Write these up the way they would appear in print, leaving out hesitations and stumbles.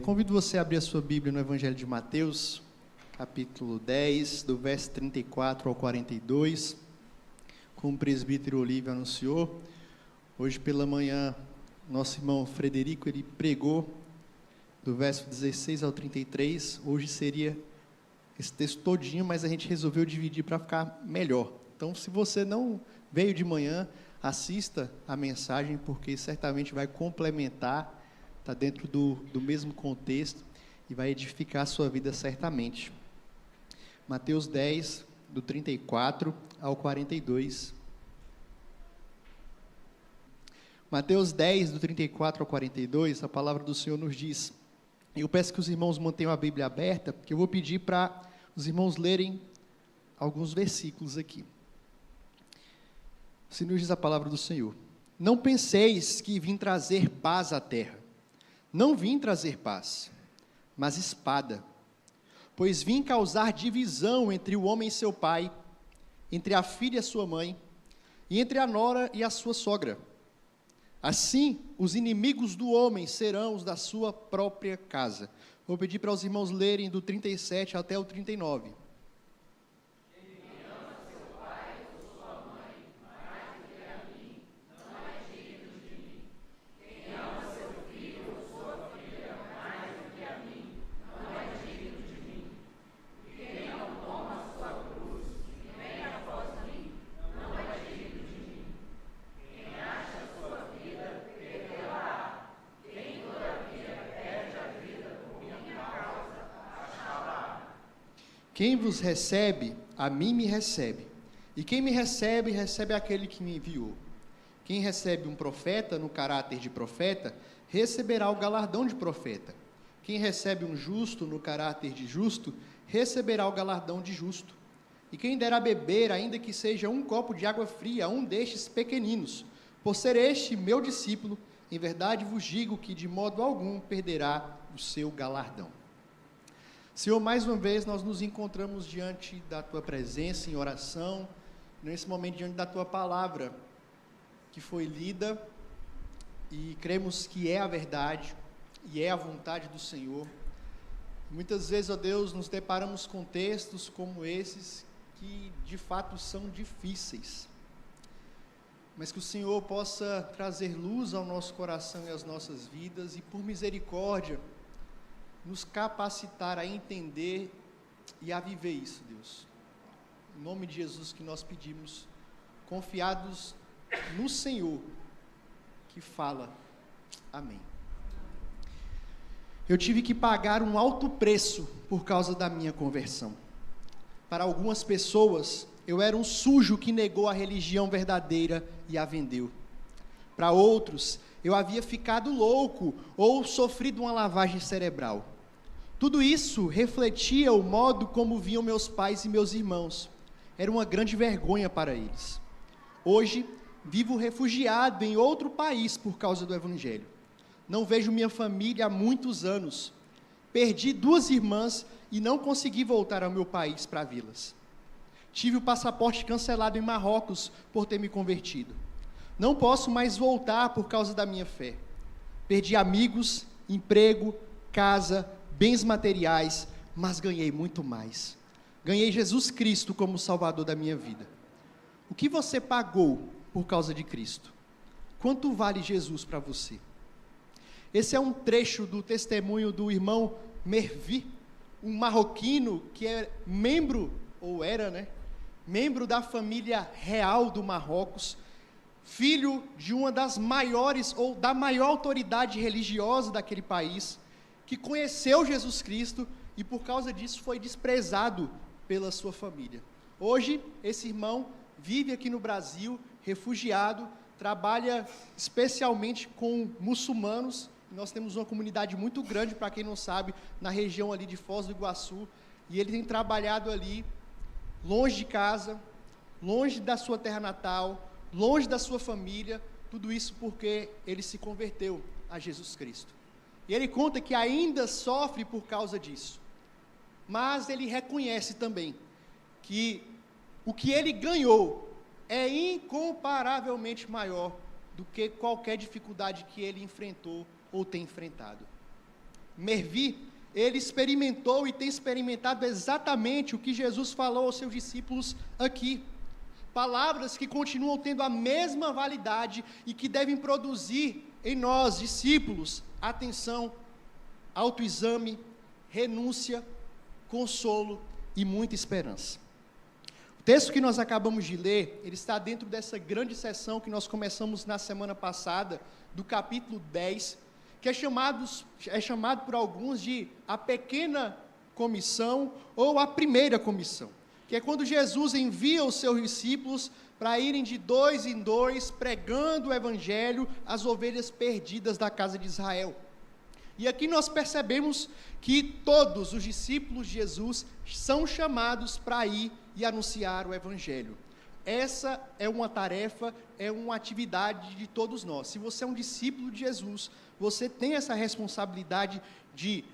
Convido você a abrir a sua Bíblia no Evangelho de Mateus, capítulo 10, do verso 34 ao 42. Como o presbítero Olívio anunciou, hoje pela manhã, nosso irmão Frederico, ele pregou do verso 16 ao 33. Hoje seria esse texto todinho, mas a gente resolveu dividir para ficar melhor. Então, se você não veio de manhã, assista a mensagem, porque certamente vai complementar, está dentro do mesmo contexto e vai edificar a sua vida certamente. Mateus 10, do 34 ao 42. Mateus 10, do 34 ao 42, a palavra do Senhor nos diz, e eu peço que os irmãos mantenham a Bíblia aberta, porque eu vou pedir para os irmãos lerem alguns versículos aqui. Assim nos diz a palavra do Senhor: não penseis que vim trazer paz à terra. Não vim trazer paz, mas espada. Pois vim causar divisão entre o homem e seu pai, entre a filha e a sua mãe, e entre a nora e a sua sogra. Assim, os inimigos do homem serão os da sua própria casa. Vou pedir para os irmãos lerem do 37 até o 39. Quem vos recebe, a mim me recebe. E quem me recebe, recebe aquele que me enviou. Quem recebe um profeta no caráter de profeta, receberá o galardão de profeta. Quem recebe um justo no caráter de justo, receberá o galardão de justo. E quem der a beber, ainda que seja um copo de água fria, a um destes pequeninos, por ser este meu discípulo, em verdade vos digo que de modo algum perderá o seu galardão. Senhor, mais uma vez nós nos encontramos diante da Tua presença em oração, nesse momento diante da Tua palavra, que foi lida, e cremos que é a verdade, e é a vontade do Senhor. Muitas vezes, ó Deus, nos deparamos com textos como esses, que de fato são difíceis, mas que o Senhor possa trazer luz ao nosso coração e às nossas vidas, e por misericórdia, nos capacitar a entender e a viver isso, Deus. Em nome de Jesus que nós pedimos, confiados no Senhor, que fala. Amém. Eu tive que pagar um alto preço por causa da minha conversão. Para algumas pessoas, eu era um sujo que negou a religião verdadeira e a vendeu. Para outros, eu havia ficado louco ou sofrido uma lavagem cerebral. Tudo isso refletia o modo como viam meus pais e meus irmãos. Era uma grande vergonha para eles. Hoje, vivo refugiado em outro país por causa do Evangelho. Não vejo minha família há muitos anos. Perdi 2 irmãs e não consegui voltar ao meu país para vê-las. Tive o passaporte cancelado em Marrocos por ter me convertido. Não posso mais voltar por causa da minha fé. Perdi amigos, emprego, casa, bens materiais, mas ganhei muito mais. Ganhei Jesus Cristo como Salvador da minha vida. O que você pagou por causa de Cristo? Quanto vale Jesus para você? Esse é um trecho do testemunho do irmão Mervi, um marroquino que é membro, ou era, membro da família real do Marrocos, filho de uma das maiores, ou da maior autoridade religiosa daquele país, que conheceu Jesus Cristo e por causa disso foi desprezado pela sua família. Hoje, esse irmão vive aqui no Brasil, refugiado, trabalha especialmente com muçulmanos. Nós temos uma comunidade muito grande, para quem não sabe, na região ali de Foz do Iguaçu, e ele tem trabalhado ali, longe de casa, longe da sua terra natal, longe da sua família, tudo isso porque ele se converteu a Jesus Cristo. E ele conta que ainda sofre por causa disso. Mas ele reconhece também que o que ele ganhou é incomparavelmente maior do que qualquer dificuldade que ele enfrentou ou tem enfrentado. Mervi, ele experimentou e tem experimentado exatamente o que Jesus falou aos seus discípulos aqui. Palavras que continuam tendo a mesma validade e que devem produzir em nós, discípulos, atenção, autoexame, renúncia, consolo e muita esperança. O texto que nós acabamos de ler, ele está dentro dessa grande sessão que nós começamos na semana passada, do capítulo 10, que é chamado por alguns de a pequena comissão ou a primeira comissão, que é quando Jesus envia os seus discípulos para irem de 2 em 2, pregando o evangelho às ovelhas perdidas da casa de Israel. E aqui nós percebemos que todos os discípulos de Jesus são chamados para ir e anunciar o evangelho. Essa é uma tarefa, é uma atividade de todos nós. Se você é um discípulo de Jesus, você tem essa responsabilidade de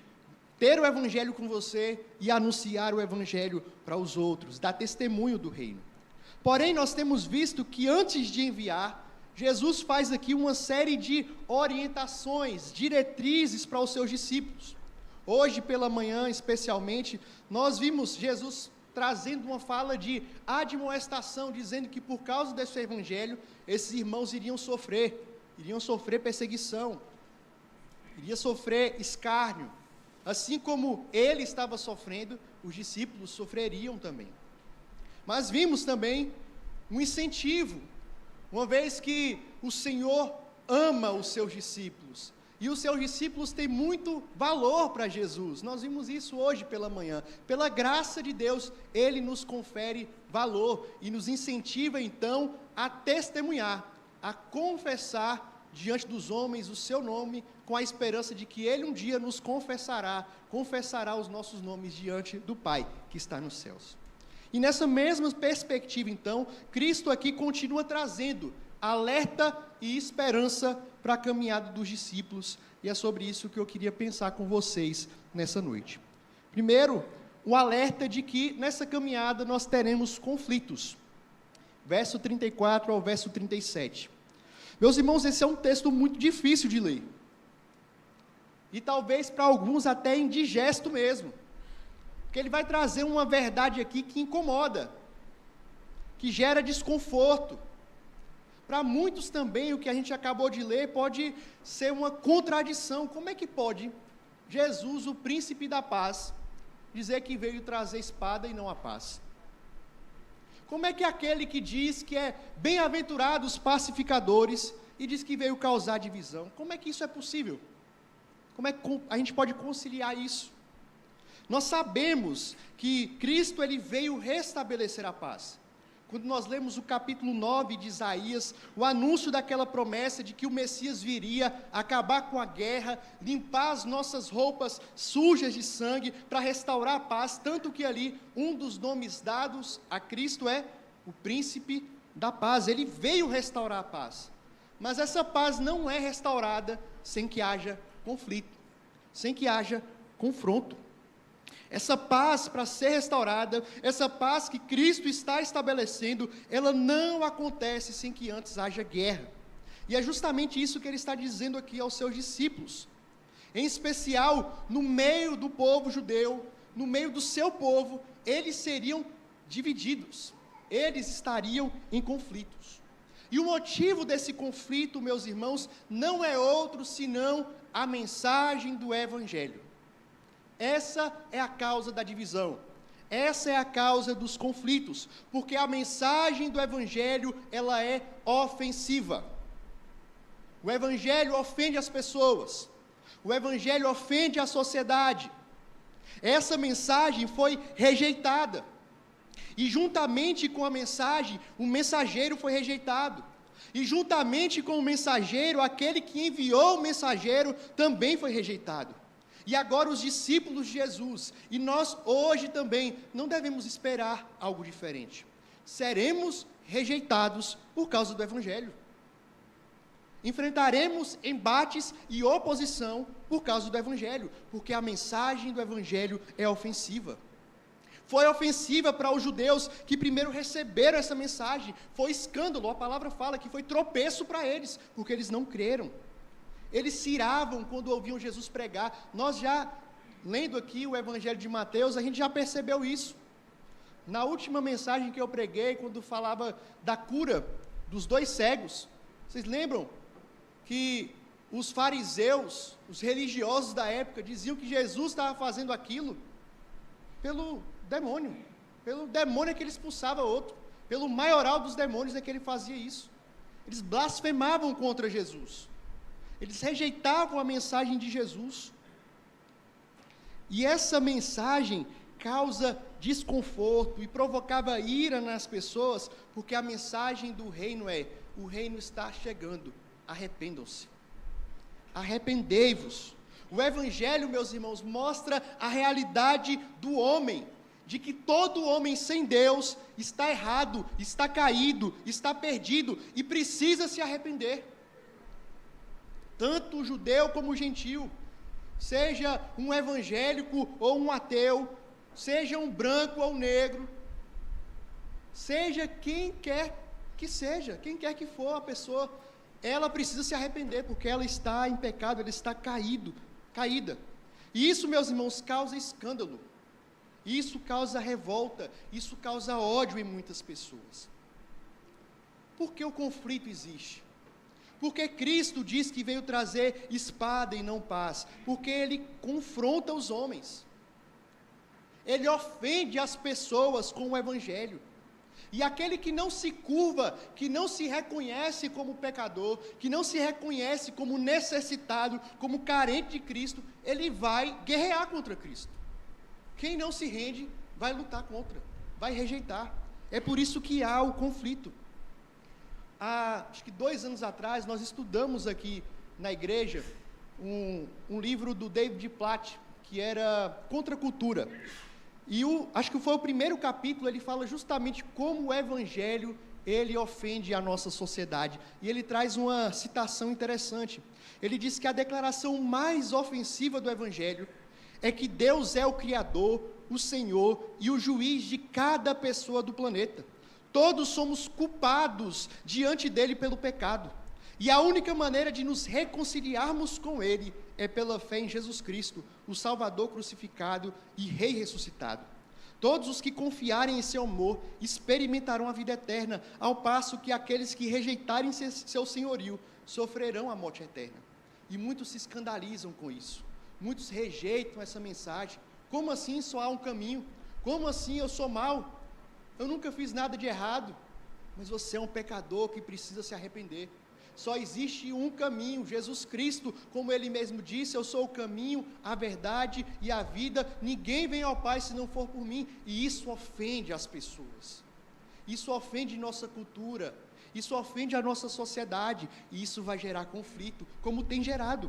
ter o evangelho com você e anunciar o evangelho para os outros, dar testemunho do reino. Porém, nós temos visto que antes de enviar, Jesus faz aqui uma série de orientações, diretrizes para os seus discípulos. Hoje pela manhã, especialmente, nós vimos Jesus trazendo uma fala de admoestação, dizendo que por causa desse evangelho, esses irmãos iriam sofrer perseguição, iriam sofrer escárnio. Assim como ele estava sofrendo, os discípulos sofreriam também. Mas vimos também um incentivo, uma vez que o Senhor ama os seus discípulos, e os seus discípulos têm muito valor para Jesus. Nós vimos isso hoje pela manhã. Pela graça de Deus, Ele nos confere valor e nos incentiva então a testemunhar, a confessar diante dos homens o seu nome, com a esperança de que Ele um dia nos confessará os nossos nomes diante do Pai que está nos céus. E nessa mesma perspectiva, então, Cristo aqui continua trazendo alerta e esperança para a caminhada dos discípulos, e é sobre isso que eu queria pensar com vocês nessa noite. Primeiro, o alerta de que nessa caminhada nós teremos conflitos. Verso 34 ao verso 37. Meus irmãos, esse é um texto muito difícil de ler. E talvez para alguns até indigesto mesmo. Porque ele vai trazer uma verdade aqui que incomoda, que gera desconforto. Para muitos também, o que a gente acabou de ler pode ser uma contradição. Como é que pode Jesus, o príncipe da paz, dizer que veio trazer espada e não a paz? Como é que aquele que diz que é bem-aventurado os pacificadores e diz que veio causar divisão, como é que isso é possível? Como é que a gente pode conciliar isso? Nós sabemos que Cristo ele veio restabelecer a paz. Quando nós lemos o capítulo 9 de Isaías, o anúncio daquela promessa de que o Messias viria acabar com a guerra, limpar as nossas roupas sujas de sangue, para restaurar a paz, tanto que ali um dos nomes dados a Cristo é o príncipe da paz. Ele veio restaurar a paz, mas essa paz não é restaurada sem que haja conflito, sem que haja confronto. Essa paz, para ser restaurada, essa paz que Cristo está estabelecendo, ela não acontece sem que antes haja guerra. E é justamente isso que ele está dizendo aqui aos seus discípulos. Em especial, no meio do povo judeu, no meio do seu povo, eles seriam divididos, eles estariam em conflitos. E o motivo desse conflito, meus irmãos, não é outro senão a mensagem do Evangelho. Essa é a causa da divisão, essa é a causa dos conflitos, porque a mensagem do Evangelho, ela é ofensiva. O Evangelho ofende as pessoas, o Evangelho ofende a sociedade. Essa mensagem foi rejeitada, e juntamente com a mensagem, o mensageiro foi rejeitado, e juntamente com o mensageiro, aquele que enviou o mensageiro também foi rejeitado. E agora os discípulos de Jesus, e nós hoje também, não devemos esperar algo diferente. Seremos rejeitados por causa do Evangelho. Enfrentaremos embates e oposição por causa do Evangelho, porque a mensagem do Evangelho é ofensiva. Foi ofensiva para os judeus que primeiro receberam essa mensagem, foi escândalo, a palavra fala que foi tropeço para eles, porque eles não creram. Eles se iravam quando ouviam Jesus pregar. Nós já, lendo aqui o Evangelho de Mateus, a gente já percebeu isso. Na última mensagem que eu preguei, quando falava da cura dos 2 cegos, vocês lembram que os fariseus, os religiosos da época, diziam que Jesus estava fazendo aquilo pelo demônio é que ele expulsava outro, pelo maioral dos demônios é que ele fazia isso. Eles blasfemavam contra Jesus, eles rejeitavam a mensagem de Jesus, e essa mensagem causa desconforto e provocava ira nas pessoas, porque a mensagem do reino é: o reino está chegando, arrependam-se, arrependei-vos. O Evangelho, meus irmãos, mostra a realidade do homem, de que todo homem sem Deus está errado, está caído, está perdido e precisa se arrepender. Tanto o judeu como o gentil, seja um evangélico ou um ateu, seja um branco ou um negro, seja quem quer que for a pessoa, ela precisa se arrepender, porque ela está em pecado, ela está caída. E isso, meus irmãos, causa escândalo, isso causa revolta, isso causa ódio em muitas pessoas. Por que o conflito existe? Porque Cristo diz que veio trazer espada e não paz, porque Ele confronta os homens, Ele ofende as pessoas com o Evangelho, e aquele que não se curva, que não se reconhece como pecador, que não se reconhece como necessitado, como carente de Cristo, ele vai guerrear contra Cristo. Quem não se rende, vai lutar contra, vai rejeitar. É por isso que há o conflito. Acho que 2 anos atrás, nós estudamos aqui na igreja um livro do David Platt, que era Contra a Cultura. E acho que foi o primeiro capítulo, ele fala justamente como o Evangelho, ele ofende a nossa sociedade. E ele traz uma citação interessante. Ele diz que a declaração mais ofensiva do Evangelho é que Deus é o Criador, o Senhor e o juiz de cada pessoa do planeta. Todos somos culpados diante dele pelo pecado. E a única maneira de nos reconciliarmos com ele é pela fé em Jesus Cristo, o Salvador crucificado e Rei ressuscitado. Todos os que confiarem em seu amor experimentarão a vida eterna, ao passo que aqueles que rejeitarem seu senhorio sofrerão a morte eterna. E muitos se escandalizam com isso. Muitos rejeitam essa mensagem. Como assim só há um caminho? Como assim eu sou mau? Eu nunca fiz nada de errado. Mas você é um pecador que precisa se arrepender. Só existe um caminho, Jesus Cristo, como Ele mesmo disse: eu sou o caminho, a verdade e a vida, ninguém vem ao Pai se não for por mim. E isso ofende as pessoas, isso ofende nossa cultura, isso ofende a nossa sociedade, e isso vai gerar conflito, como tem gerado.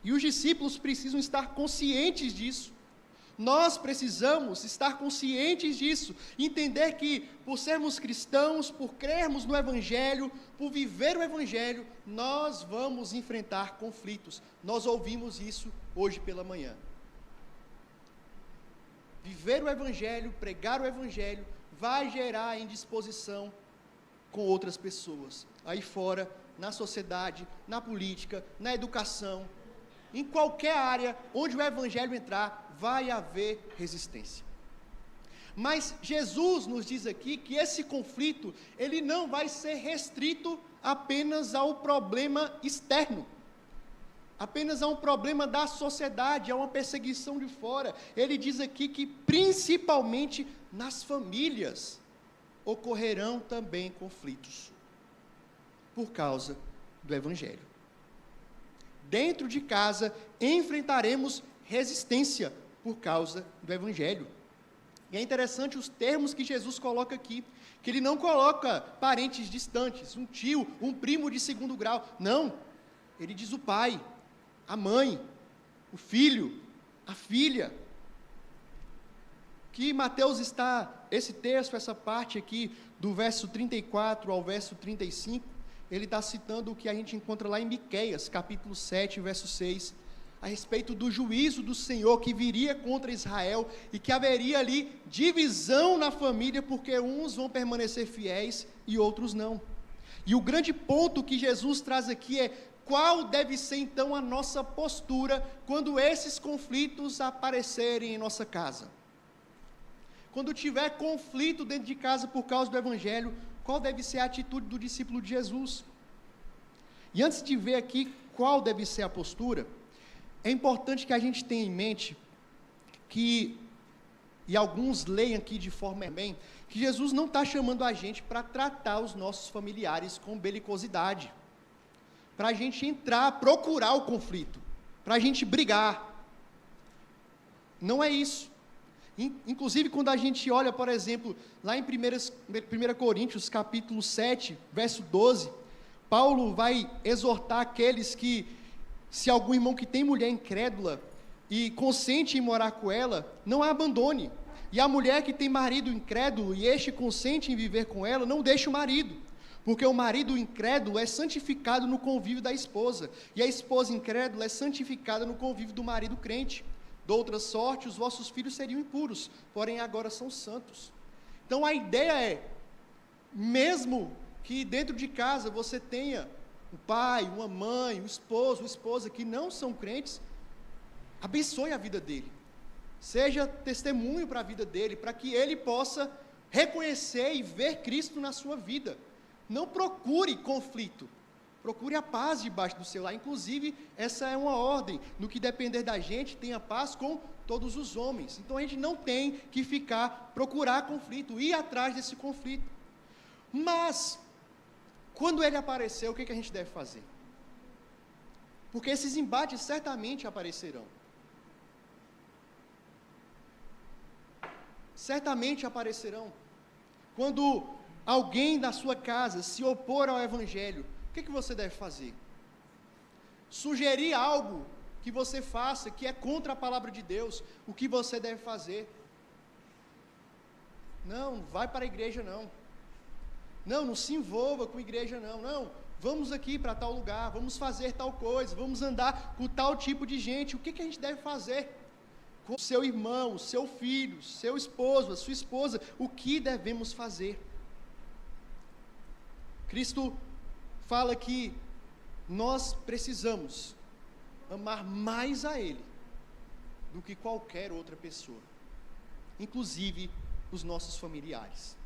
E os discípulos precisam estar conscientes disso. Nós precisamos estar conscientes disso, entender que, por sermos cristãos, por crermos no Evangelho, por viver o Evangelho, nós vamos enfrentar conflitos. Nós ouvimos isso hoje pela manhã. Viver o Evangelho, pregar o Evangelho, vai gerar indisposição com outras pessoas, aí fora, na sociedade, na política, na educação, em qualquer área onde o Evangelho entrar, vai haver resistência. Mas Jesus nos diz aqui que esse conflito, ele não vai ser restrito apenas ao problema externo, apenas a um problema da sociedade, a uma perseguição de fora. Ele diz aqui que principalmente nas famílias ocorrerão também conflitos, por causa do Evangelho. Dentro de casa enfrentaremos resistência por causa do Evangelho. E é interessante os termos que Jesus coloca aqui, que ele não coloca parentes distantes, um tio, um primo de segundo grau, não, ele diz o pai, a mãe, o filho, a filha. Que Mateus está, esse texto, essa parte aqui, do verso 34 ao verso 35, ele está citando o que a gente encontra lá em Miqueias, capítulo 7, verso 6, a respeito do juízo do Senhor que viria contra Israel, e que haveria ali divisão na família, porque uns vão permanecer fiéis e outros não. E o grande ponto que Jesus traz aqui é: qual deve ser então a nossa postura quando esses conflitos aparecerem em nossa casa? Quando tiver conflito dentro de casa por causa do Evangelho, qual deve ser a atitude do discípulo de Jesus? E antes de ver aqui qual deve ser a postura, é importante que a gente tenha em mente que, e alguns leiam aqui de forma bem, que Jesus não está chamando a gente para tratar os nossos familiares com belicosidade, para a gente entrar, procurar o conflito, para a gente brigar. Não é isso. Inclusive, quando a gente olha, por exemplo, lá em 1 Coríntios, capítulo 7, verso 12, Paulo vai exortar aqueles que, se algum irmão que tem mulher incrédula e consente em morar com ela, não a abandone. E a mulher que tem marido incrédulo e este consente em viver com ela, não deixe o marido. Porque o marido incrédulo é santificado no convívio da esposa, e a esposa incrédula é santificada no convívio do marido crente. De outra sorte, os vossos filhos seriam impuros, porém agora são santos. Então a ideia é, mesmo que dentro de casa você tenha um pai, uma mãe, um esposo, uma esposa que não são crentes, abençoe a vida dele. Seja testemunho para a vida dele, para que ele possa reconhecer e ver Cristo na sua vida. Não procure conflito, procure a paz debaixo do seu lar. Inclusive, essa é uma ordem, no que depender da gente, tenha paz com todos os homens. Então a gente não tem que procurar conflito, ir atrás desse conflito. Mas, quando ele aparecer, o que a gente deve fazer? Porque esses embates certamente aparecerão. Certamente aparecerão. Quando alguém da sua casa se opor ao Evangelho, o que você deve fazer? Sugerir algo que você faça, que é contra a palavra de Deus, o que você deve fazer? Não vai para a igreja não. Não se envolva com a igreja não. Vamos aqui para tal lugar, vamos fazer tal coisa, vamos andar com tal tipo de gente. O que a gente deve fazer? Com seu irmão, seu filho, seu esposo, a sua esposa, o que devemos fazer? Cristo fala que nós precisamos amar mais a Ele do que qualquer outra pessoa, inclusive os nossos familiares.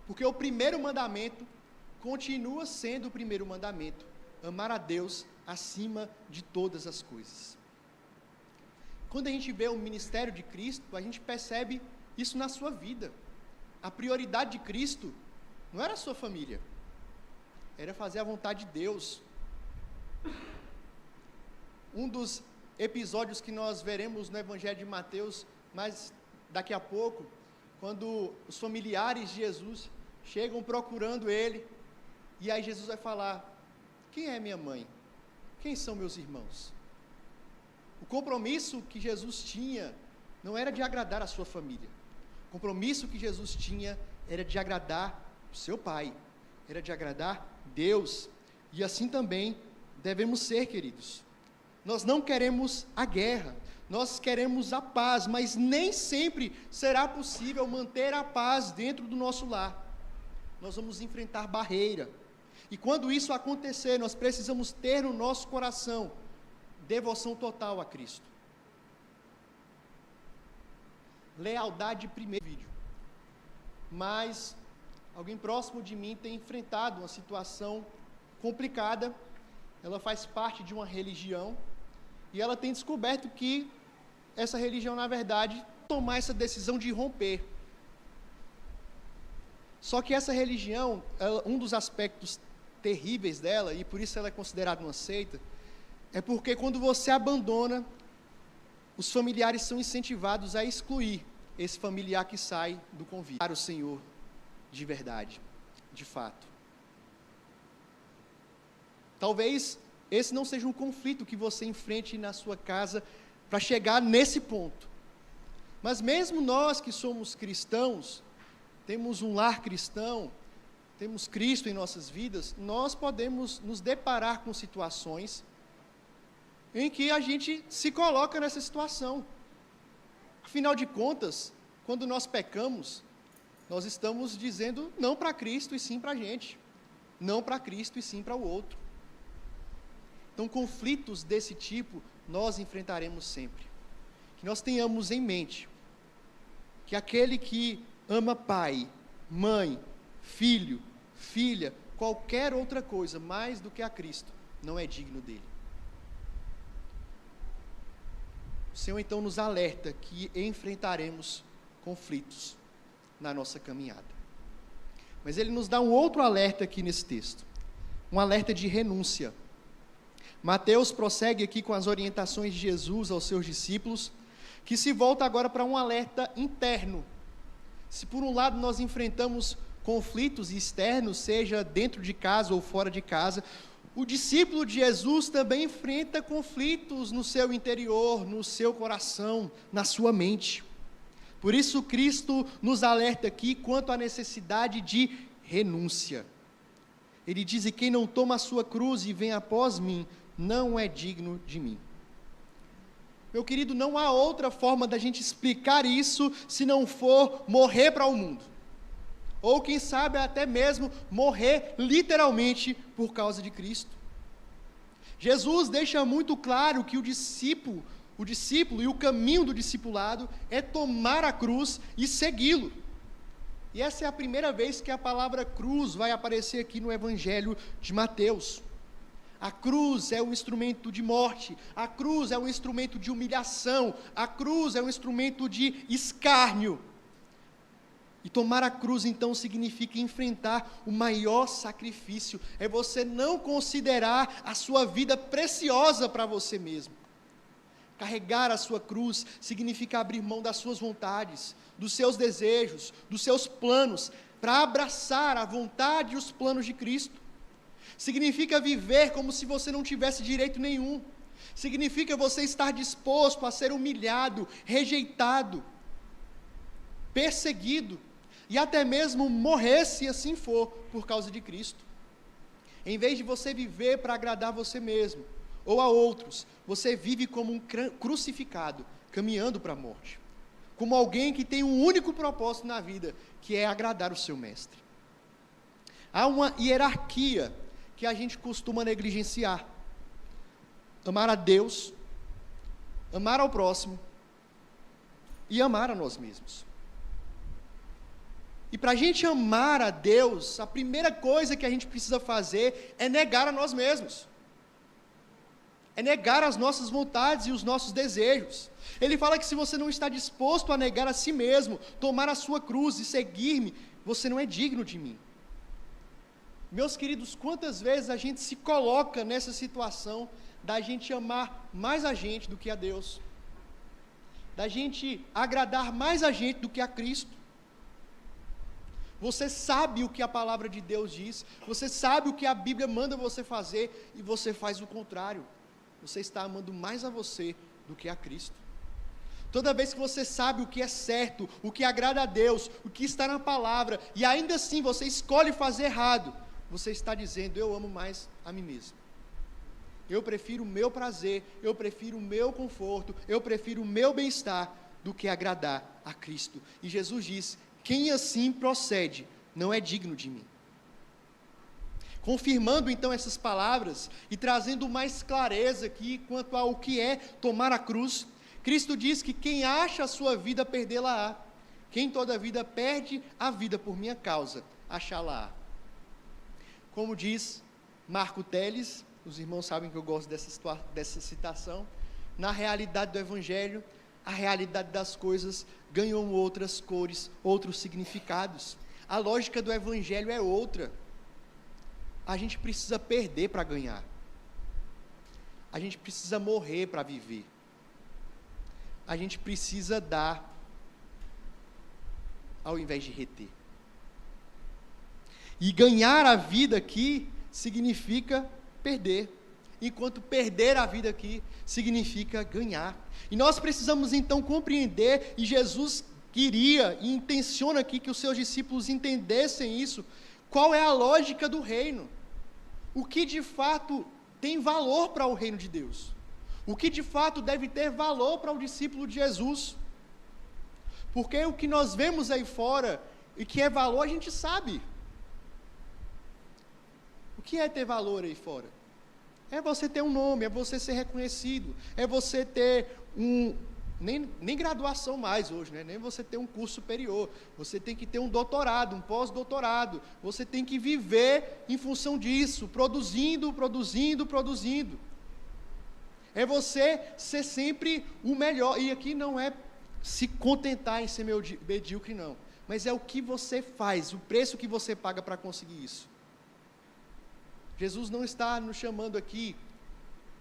Porque o primeiro mandamento continua sendo o primeiro mandamento: amar a Deus acima de todas as coisas. Quando a gente vê o ministério de Cristo, a gente percebe isso na sua vida. A prioridade de Cristo não era a sua família, era fazer a vontade de Deus. Um dos episódios que nós veremos no Evangelho de Mateus, mas daqui a pouco, quando os familiares de Jesus chegam procurando ele, e aí Jesus vai falar: quem é minha mãe? Quem são meus irmãos? O compromisso que Jesus tinha não era de agradar a sua família. O compromisso que Jesus tinha era de agradar o seu Pai, era de agradar Deus. E assim também devemos ser, queridos. Nós não queremos a guerra, nós queremos a paz, mas nem sempre será possível manter a paz dentro do nosso lar. Nós vamos enfrentar barreira. E quando isso acontecer, nós precisamos ter no nosso coração devoção total a Cristo. Lealdade primeiro vídeo. Mas alguém próximo de mim tem enfrentado uma situação complicada. Ela faz parte de uma religião e ela tem descoberto que essa religião, na verdade, tomar essa decisão de romper. Só que essa religião, um dos aspectos terríveis dela, e por isso ela é considerada uma seita, é porque quando você abandona, os familiares são incentivados a excluir esse familiar que sai do convívio para o Senhor de verdade, de fato. Talvez esse não seja um conflito que você enfrente na sua casa para chegar nesse ponto. Mas mesmo nós que somos cristãos, temos um lar cristão, temos Cristo em nossas vidas, nós podemos nos deparar com situações em que a gente se coloca nessa situação. Afinal de contas, quando nós pecamos, nós estamos dizendo não para Cristo e sim para a gente, não para Cristo e sim para o outro. Então, conflitos desse tipo, nós enfrentaremos sempre. Que nós tenhamos em mente que aquele que ama pai, mãe, filho, filha, qualquer outra coisa mais do que a Cristo, não é digno dele. O Senhor então nos alerta que enfrentaremos conflitos na nossa caminhada. Mas Ele nos dá um outro alerta aqui nesse texto, um alerta de renúncia. Mateus prossegue aqui com as orientações de Jesus aos seus discípulos, que se volta agora para um alerta interno. Se por um lado nós enfrentamos conflitos externos, seja dentro de casa ou fora de casa, o discípulo de Jesus também enfrenta conflitos no seu interior, no seu coração, na sua mente. Por isso Cristo nos alerta aqui quanto à necessidade de renúncia. Ele diz: e quem não toma a sua cruz e vem após mim, não é digno de mim. Meu querido, não há outra forma da gente explicar isso se não for morrer para o mundo. Ou quem sabe até mesmo morrer literalmente por causa de Cristo. Jesus deixa muito claro que o discípulo e o caminho do discipulado é tomar a cruz e segui-lo. E essa é a primeira vez que a palavra cruz vai aparecer aqui no Evangelho de Mateus. A cruz é um instrumento de morte, a cruz é um instrumento de humilhação, a cruz é um instrumento de escárnio. E tomar a cruz, então, significa enfrentar o maior sacrifício. É você não considerar a sua vida preciosa para você mesmo. Carregar a sua cruz significa abrir mão das suas vontades, dos seus desejos, dos seus planos, para abraçar a vontade e os planos de Cristo. Significa viver como se você não tivesse direito nenhum. Significa você estar disposto a ser humilhado, rejeitado, perseguido, e até mesmo morrer, se assim for, por causa de Cristo. Em vez de você viver para agradar você mesmo, ou a outros, você vive como um crucificado, caminhando para a morte. Como alguém que tem um único propósito na vida, que é agradar o seu mestre. Há uma hierarquia que a gente costuma negligenciar. Amar a Deus, amar ao próximo e amar a nós mesmos. E para a gente amar a Deus, a primeira coisa que a gente precisa fazer é negar a nós mesmos. É negar as nossas vontades e os nossos desejos. Ele fala que se você não está disposto a negar a si mesmo, tomar a sua cruz e seguir-me, você não é digno de mim. Meus queridos, quantas vezes a gente se coloca nessa situação da gente amar mais a gente do que a Deus, da gente agradar mais a gente do que a Cristo. Você sabe o que a palavra de Deus diz, você sabe o que a Bíblia manda você fazer, e você faz o contrário. Você está amando mais a você do que a Cristo. Toda vez que você sabe o que é certo, o que agrada a Deus, o que está na palavra, e ainda assim você escolhe fazer errado, você está dizendo: eu amo mais a mim mesmo. Eu prefiro o meu prazer, eu prefiro o meu conforto, eu prefiro o meu bem-estar do que agradar a Cristo. E Jesus diz: quem assim procede não é digno de mim. Confirmando então essas palavras e trazendo mais clareza aqui quanto ao que é tomar a cruz, Cristo diz que quem acha a sua vida, perdê-la-á. Quem toda vida perde a vida por minha causa, achá-la-á. Como diz Marco Teles, os irmãos sabem que eu gosto dessa citação, na realidade do Evangelho, a realidade das coisas ganham outras cores, outros significados. A lógica do Evangelho é outra. A gente precisa perder para ganhar. A gente precisa morrer para viver. A gente precisa dar, ao invés de reter. E ganhar a vida aqui significa perder, enquanto perder a vida aqui significa ganhar. E nós precisamos então compreender, e Jesus queria e intenciona aqui que os seus discípulos entendessem isso, qual é a lógica do reino, o que de fato tem valor para o reino de Deus, o que de fato deve ter valor para o discípulo de Jesus, porque o que nós vemos aí fora, e que é valor, a gente sabe. O que é ter valor aí fora? É você ter um nome, é você ser reconhecido, é você ter nem graduação mais hoje, né? Nem você ter um curso superior, você tem que ter um doutorado, um pós-doutorado, você tem que viver em função disso, produzindo. É você ser sempre o melhor, e aqui não é se contentar em ser medíocre não, mas é o que você faz, o preço que você paga para conseguir isso. Jesus não está nos chamando aqui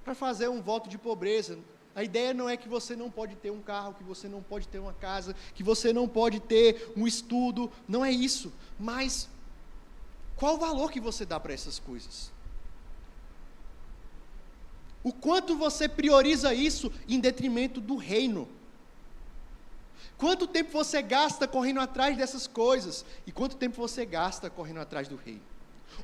para fazer um voto de pobreza. A ideia não é que você não pode ter um carro, que você não pode ter uma casa, que você não pode ter um estudo, não é isso. Mas qual o valor que você dá para essas coisas? O quanto você prioriza isso em detrimento do reino? Quanto tempo você gasta correndo atrás dessas coisas? E quanto tempo você gasta correndo atrás do reino?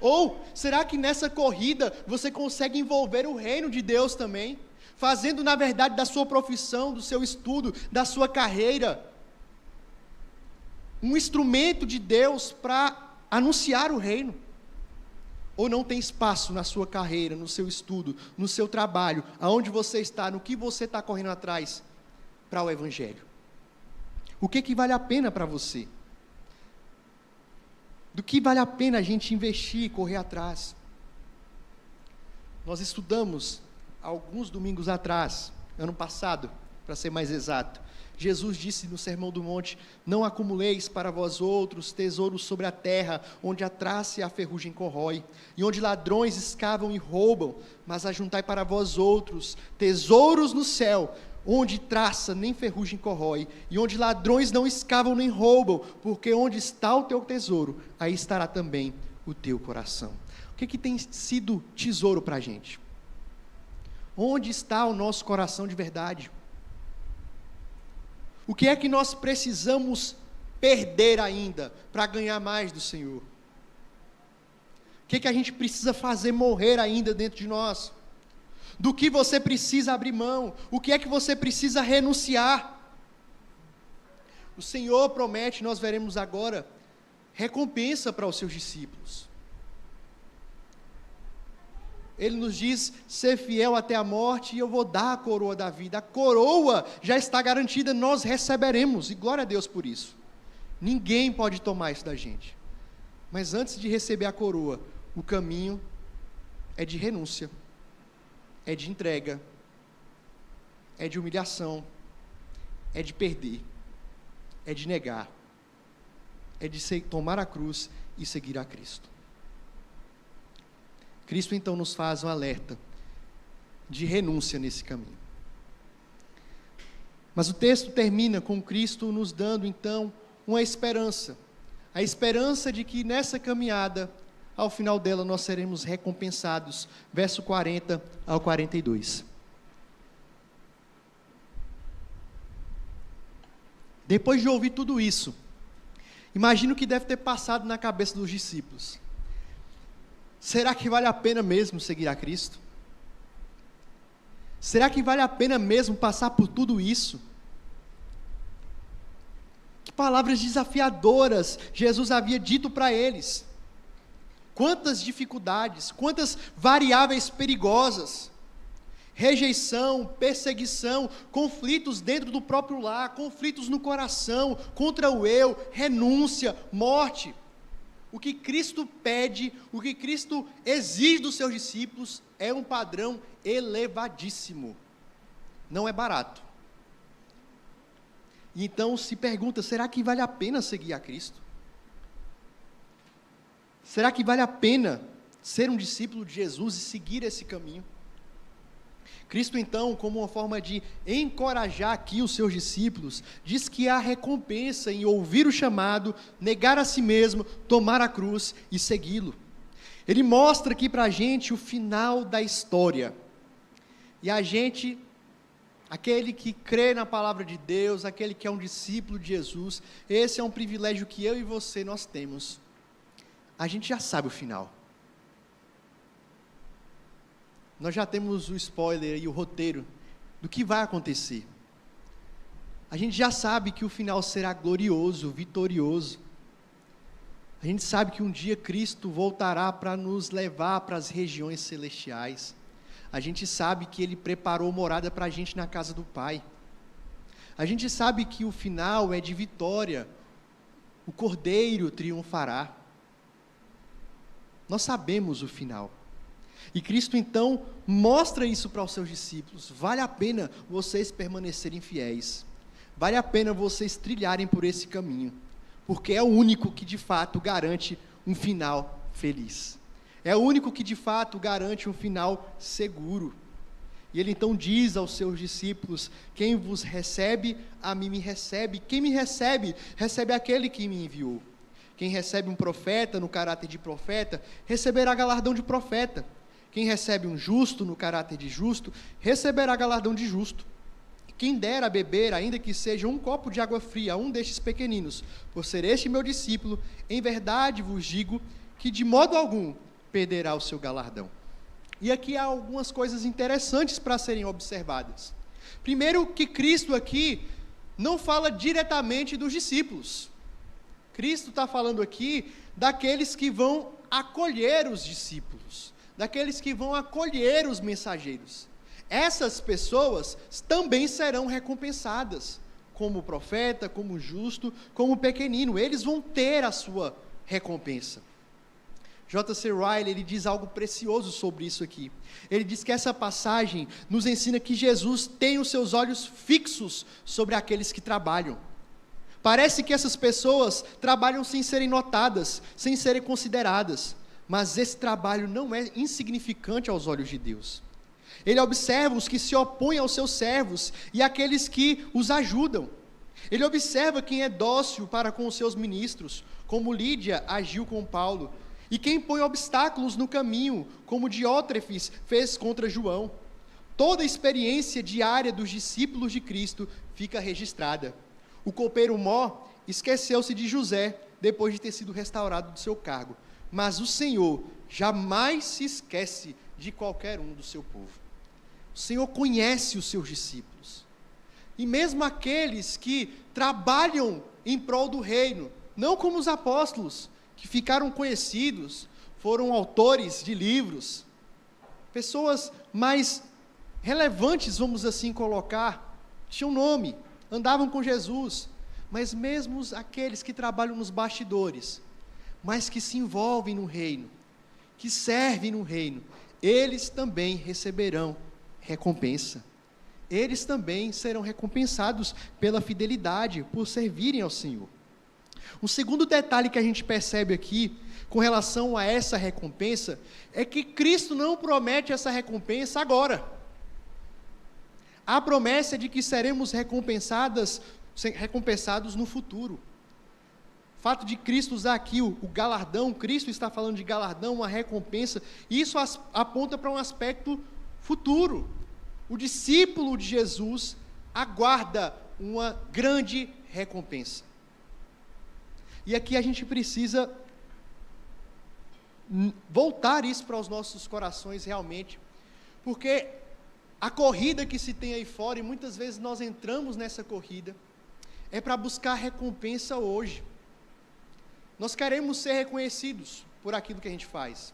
Ou será que nessa corrida você consegue envolver o reino de Deus também? Fazendo, na verdade, da sua profissão, do seu estudo, da sua carreira, um instrumento de Deus para anunciar o reino? Ou não tem espaço na sua carreira, no seu estudo, no seu trabalho, aonde você está, no que você está correndo atrás, para o Evangelho? O que vale a pena para você? Do que vale a pena a gente investir, correr atrás? Nós estudamos alguns domingos atrás, ano passado, para ser mais exato, Jesus disse no Sermão do Monte: não acumuleis para vós outros tesouros sobre a terra, onde a traça e a ferrugem corrói, e onde ladrões escavam e roubam, mas ajuntai para vós outros tesouros no céu, onde traça nem ferrugem corrói, e onde ladrões não escavam nem roubam, porque onde está o teu tesouro, aí estará também o teu coração. O que tem sido tesouro para a gente? Onde está o nosso coração de verdade? O que é que nós precisamos perder ainda para ganhar mais do Senhor? O que a gente precisa fazer morrer ainda dentro de nós? Do que você precisa abrir mão? O que é que você precisa renunciar? O Senhor promete, nós veremos agora, recompensa para os seus discípulos. Ele nos diz: ser fiel até a morte, e eu vou dar a coroa da vida. A coroa já está garantida, nós receberemos, e glória a Deus por isso. Ninguém pode tomar isso da gente. Mas antes de receber a coroa, o caminho é de renúncia, é de entrega, é de humilhação, é de perder, é de negar, é de tomar a cruz e seguir a Cristo. Cristo então nos faz um alerta de renúncia nesse caminho. Mas o texto termina com Cristo nos dando então uma esperança. A esperança de que nessa caminhada, ao final dela, nós seremos recompensados. Verso 40 ao 42. Depois de ouvir tudo isso, imagino o que deve ter passado na cabeça dos discípulos. Será que vale a pena mesmo seguir a Cristo? Será que vale a pena mesmo passar por tudo isso? Que palavras desafiadoras Jesus havia dito para eles. Quantas dificuldades, quantas variáveis perigosas. Rejeição, perseguição, conflitos dentro do próprio lar, conflitos no coração, contra o eu, renúncia, morte. O que Cristo pede, o que Cristo exige dos seus discípulos é um padrão elevadíssimo. Não é barato. Então se pergunta: será que vale a pena seguir a Cristo? Será que vale a pena ser um discípulo de Jesus e seguir esse caminho? Cristo, então, como uma forma de encorajar aqui os seus discípulos, diz que há recompensa em ouvir o chamado, negar a si mesmo, tomar a cruz e segui-lo. Ele mostra aqui para a gente o final da história. E a gente, aquele que crê na palavra de Deus, aquele que é um discípulo de Jesus, esse é um privilégio que eu e você nós temos. A gente já sabe o final. Nós já temos o spoiler e o roteiro do que vai acontecer. A gente já sabe que o final será glorioso, vitorioso. A gente sabe que um dia Cristo voltará para nos levar para as regiões celestiais. A gente sabe que Ele preparou morada para a gente na casa do Pai. A gente sabe que o final é de vitória. O Cordeiro triunfará. Nós sabemos o final. E Cristo, então, mostra isso para os seus discípulos. Vale a pena vocês permanecerem fiéis. Vale a pena vocês trilharem por esse caminho. Porque é o único que, de fato, garante um final feliz. É o único que, de fato, garante um final seguro. E Ele, então, diz aos seus discípulos: quem vos recebe, a mim me recebe. Quem me recebe, recebe aquele que me enviou. Quem recebe um profeta no caráter de profeta, receberá galardão de profeta. Quem recebe um justo no caráter de justo, receberá galardão de justo. Quem der a beber, ainda que seja um copo de água fria a um destes pequeninos, por ser este meu discípulo, em verdade vos digo que de modo algum perderá o seu galardão. E aqui há algumas coisas interessantes para serem observadas. Primeiro, que Cristo aqui não fala diretamente dos discípulos. Cristo está falando aqui daqueles que vão acolher os discípulos, daqueles que vão acolher os mensageiros. Essas pessoas também serão recompensadas, como profeta, como justo, como pequenino. Eles vão ter a sua recompensa. J.C. Ryle, ele diz algo precioso sobre isso aqui. Ele diz que essa passagem nos ensina que Jesus tem os seus olhos fixos sobre aqueles que trabalham. Parece que essas pessoas trabalham sem serem notadas, sem serem consideradas, mas esse trabalho não é insignificante aos olhos de Deus. Ele observa os que se opõem aos seus servos e aqueles que os ajudam. Ele observa quem é dócil para com os seus ministros, como Lídia agiu com Paulo, e quem põe obstáculos no caminho, como Diótrefes fez contra João. Toda a experiência diária dos discípulos de Cristo fica registrada. O copeiro Mó esqueceu-se de José, depois de ter sido restaurado do seu cargo, mas o Senhor jamais se esquece de qualquer um do seu povo. O Senhor conhece os seus discípulos, e mesmo aqueles que trabalham em prol do reino, não como os apóstolos, que ficaram conhecidos, foram autores de livros, pessoas mais relevantes, vamos assim colocar, tinham nome, andavam com Jesus, mas mesmo aqueles que trabalham nos bastidores, mas que se envolvem no reino, que servem no reino, eles também receberão recompensa. Eles também serão recompensados pela fidelidade, por servirem ao Senhor. Um segundo detalhe que a gente percebe aqui, com relação a essa recompensa, é que Cristo não promete essa recompensa agora. A promessa é de que seremos recompensados no futuro. O fato de Cristo usar aqui o galardão, Cristo está falando de galardão, uma recompensa, isso aponta para um aspecto futuro. O discípulo de Jesus aguarda uma grande recompensa. E aqui a gente precisa voltar isso para os nossos corações realmente, porque a corrida que se tem aí fora, e muitas vezes nós entramos nessa corrida, é para buscar recompensa hoje. Nós queremos ser reconhecidos por aquilo que a gente faz.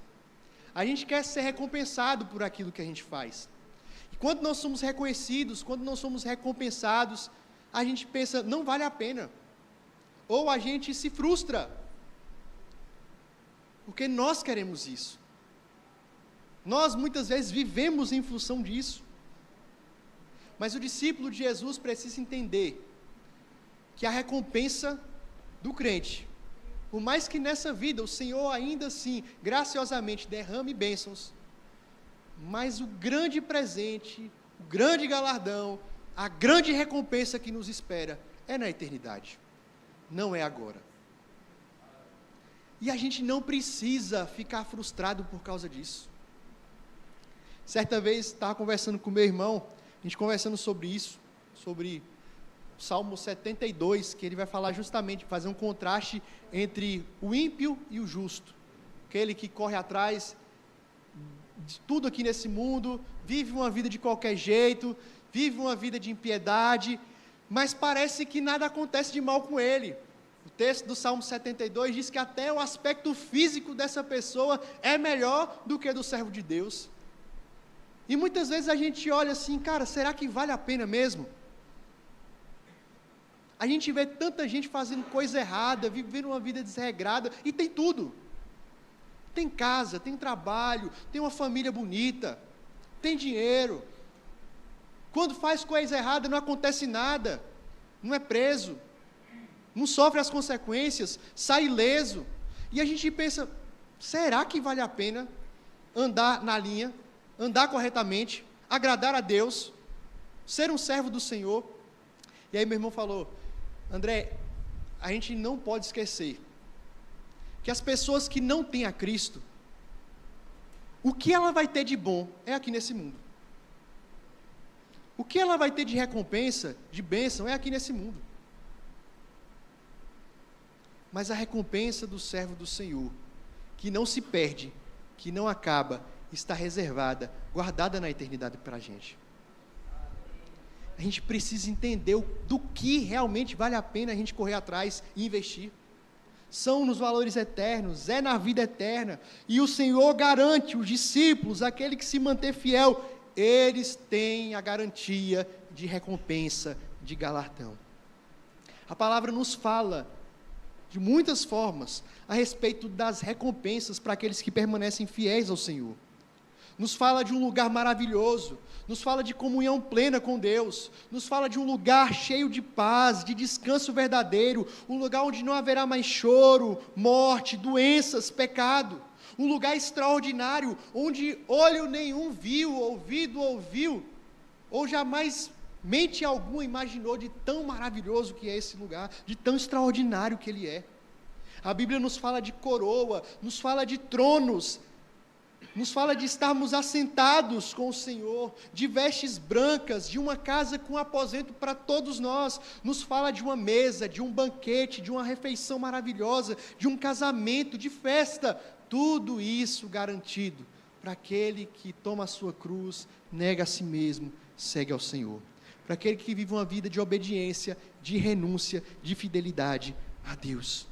A gente quer ser recompensado por aquilo que a gente faz. E quando nós somos reconhecidos, quando nós somos recompensados, a gente pensa, não vale a pena. Ou a gente se frustra, porque nós queremos isso. Nós muitas vezes vivemos em função disso. Mas o discípulo de Jesus precisa entender que a recompensa do crente, por mais que nessa vida o Senhor ainda assim, graciosamente, derrame bênçãos, mas o grande presente, o grande galardão, a grande recompensa que nos espera é na eternidade, não é agora. E a gente não precisa ficar frustrado por causa disso. Certa vez, estava conversando com meu irmão, a gente conversando sobre isso, sobre o Salmo 72, que ele vai falar justamente, fazer um contraste entre o ímpio e o justo. Aquele que corre atrás de tudo aqui nesse mundo, vive uma vida de qualquer jeito, vive uma vida de impiedade, mas parece que nada acontece de mal com ele. O texto do Salmo 72 diz que até o aspecto físico dessa pessoa é melhor do que do servo de Deus. E muitas vezes a gente olha assim, cara, será que vale a pena mesmo? A gente vê tanta gente fazendo coisa errada, vivendo uma vida desregrada, e tem tudo. Tem casa, tem trabalho, tem uma família bonita, tem dinheiro. Quando faz coisa errada não acontece nada, não é preso, não sofre as consequências, sai ileso. E a gente pensa, será que vale a pena andar na linha, andar corretamente, agradar a Deus, ser um servo do Senhor? E aí meu irmão falou, André, a gente não pode esquecer que as pessoas que não têm a Cristo, o que ela vai ter de bom é aqui nesse mundo. O que ela vai ter de recompensa, de bênção, é aqui nesse mundo. Mas a recompensa do servo do Senhor, que não se perde, que não acaba, está reservada, guardada na eternidade para a gente. A gente precisa entender do que realmente vale a pena a gente correr atrás e investir. São nos valores eternos, é na vida eterna, e o Senhor garante, os discípulos, aquele que se manter fiel, eles têm a garantia de recompensa, de galardão. A palavra nos fala, de muitas formas, a respeito das recompensas para aqueles que permanecem fiéis ao Senhor. Nos fala de um lugar maravilhoso, nos fala de comunhão plena com Deus, nos fala de um lugar cheio de paz, de descanso verdadeiro, um lugar onde não haverá mais choro, morte, doenças, pecado, um lugar extraordinário, onde olho nenhum viu, ouvido ouviu, ou jamais mente alguma imaginou de tão maravilhoso que é esse lugar, de tão extraordinário que ele é. A Bíblia nos fala de coroa, nos fala de tronos, nos fala de estarmos assentados com o Senhor, de vestes brancas, de uma casa com aposento para todos nós, nos fala de uma mesa, de um banquete, de uma refeição maravilhosa, de um casamento, de festa, tudo isso garantido para aquele que toma a sua cruz, nega a si mesmo, segue ao Senhor, para aquele que vive uma vida de obediência, de renúncia, de fidelidade a Deus.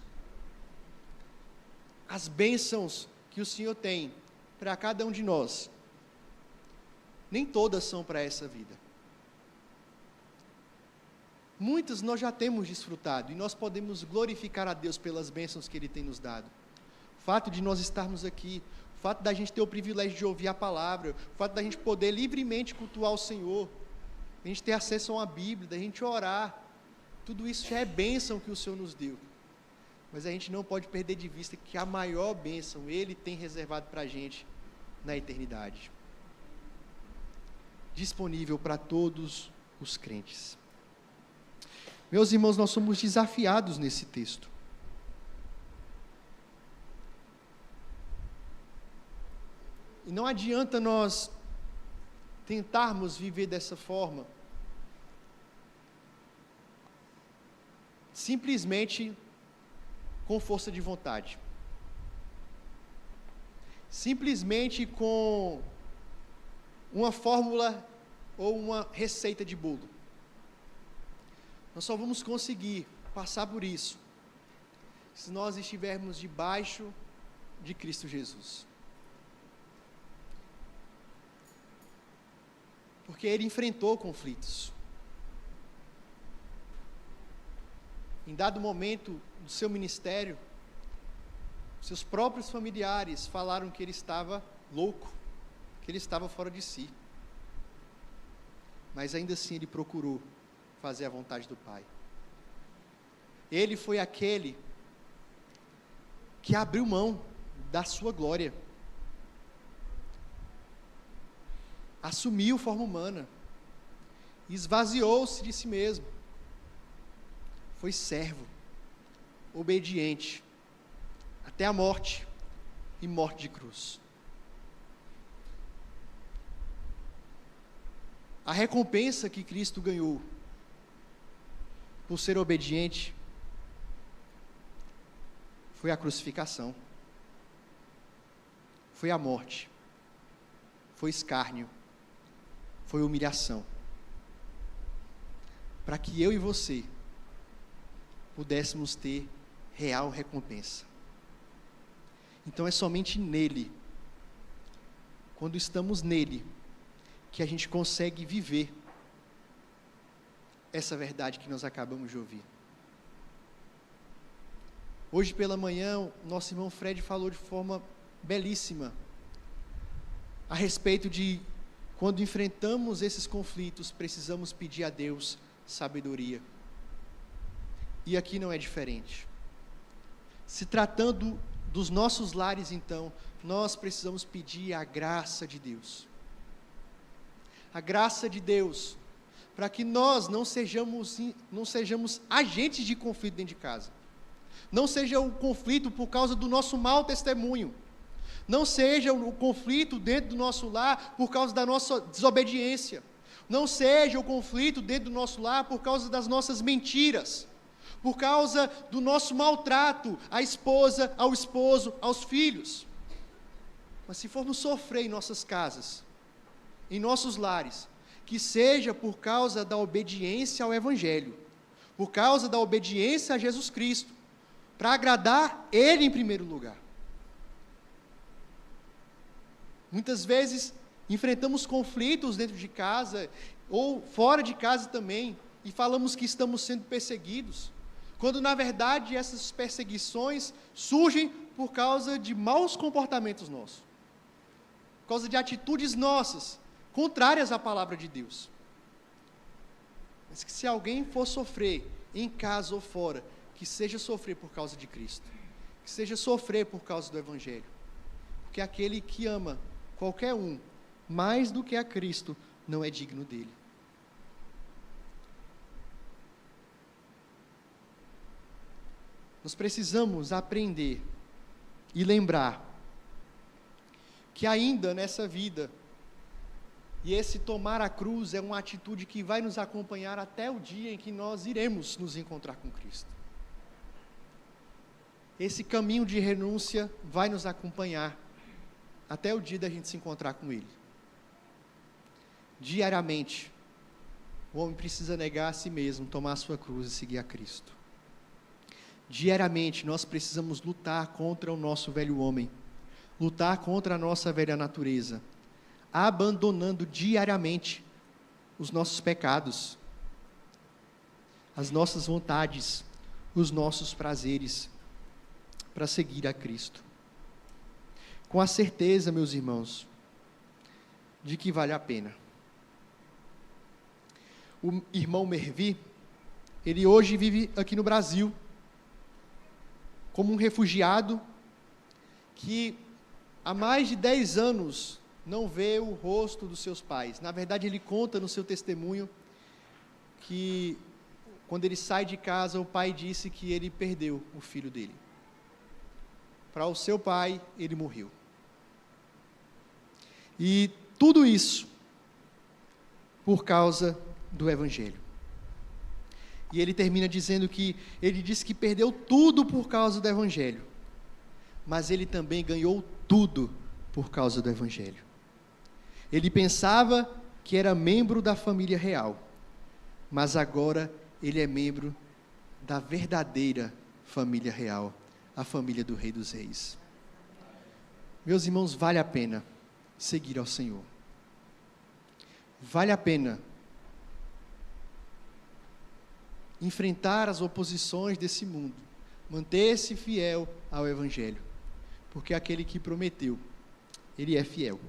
As bênçãos que o Senhor tem para cada um de nós, nem todas são para essa vida. Muitas nós já temos desfrutado, e nós podemos glorificar a Deus pelas bênçãos que Ele tem nos dado. O fato de nós estarmos aqui, o fato da gente ter o privilégio de ouvir a palavra, o fato da gente poder livremente cultuar o Senhor, a gente ter acesso a uma Bíblia, da gente orar, tudo isso já é bênção que o Senhor nos deu. Mas a gente não pode perder de vista que a maior bênção Ele tem reservado para a gente na eternidade. Disponível para todos os crentes. Meus irmãos, nós somos desafiados nesse texto. E não adianta nós tentarmos viver dessa forma, simplesmente com força de vontade, simplesmente com uma fórmula ou uma receita de bolo. Nós só vamos conseguir passar por isso se nós estivermos debaixo de Cristo Jesus. Porque Ele enfrentou conflitos. Em dado momento do seu ministério, seus próprios familiares falaram que ele estava louco, que ele estava fora de si. Mas ainda assim ele procurou fazer a vontade do Pai. Ele foi aquele que abriu mão da sua glória, assumiu forma humana, esvaziou-se de si mesmo, foi servo, obediente, até a morte, e morte de cruz. A recompensa que Cristo ganhou por ser obediente foi a crucificação, foi a morte, foi escárnio, foi humilhação, para que eu e você pudéssemos ter real recompensa. Então é somente nele, quando estamos nele, que a gente consegue viver essa verdade que nós acabamos de ouvir. Hoje pela manhã, o nosso irmão Fred falou de forma belíssima a respeito de quando enfrentamos esses conflitos, precisamos pedir a Deus sabedoria. E aqui não é diferente. Se tratando dos nossos lares, então, nós precisamos pedir a graça de Deus. A graça de Deus, para que nós não sejamos agentes de conflito dentro de casa. Não seja o conflito por causa do nosso mau testemunho. Não seja o conflito dentro do nosso lar por causa da nossa desobediência. Não seja o conflito dentro do nosso lar por causa das nossas mentiras. Por causa do nosso maltrato à esposa, ao esposo, aos filhos. Mas se formos sofrer em nossas casas, em nossos lares, que seja por causa da obediência ao Evangelho, por causa da obediência a Jesus Cristo, para agradar Ele em primeiro lugar. Muitas vezes enfrentamos conflitos dentro de casa, ou fora de casa também, e falamos que estamos sendo perseguidos, quando na verdade essas perseguições surgem por causa de maus comportamentos nossos, por causa de atitudes nossas, contrárias à palavra de Deus. Mas que se alguém for sofrer, em casa ou fora, que seja sofrer por causa de Cristo, que seja sofrer por causa do Evangelho, porque aquele que ama qualquer um, mais do que a Cristo, não é digno dele. Nós precisamos aprender e lembrar que ainda nessa vida, e esse tomar a cruz é uma atitude que vai nos acompanhar até o dia em que nós iremos nos encontrar com Cristo. Esse caminho de renúncia vai nos acompanhar até o dia da gente se encontrar com Ele. Diariamente, o homem precisa negar a si mesmo, tomar a sua cruz e seguir a Cristo. Diariamente, nós precisamos lutar contra o nosso velho homem, lutar contra a nossa velha natureza, abandonando diariamente os nossos pecados, as nossas vontades, os nossos prazeres, para seguir a Cristo. Com a certeza, meus irmãos, de que vale a pena. O irmão Mervi, ele hoje vive aqui no Brasil, como um refugiado, que há mais de 10 anos não vê o rosto dos seus pais. Na verdade, ele conta no seu testemunho que, quando ele sai de casa, o pai disse que ele perdeu o filho dele. Para o seu pai, ele morreu. E tudo isso por causa do Evangelho. E ele termina dizendo que ele disse que perdeu tudo por causa do Evangelho, mas ele também ganhou tudo por causa do Evangelho. Ele pensava que era membro da família real, mas agora ele é membro da verdadeira família real, a família do Rei dos Reis. Meus irmãos, vale a pena seguir ao Senhor. Vale a pena enfrentar as oposições desse mundo, manter-se fiel ao Evangelho, porque aquele que prometeu, ele é fiel.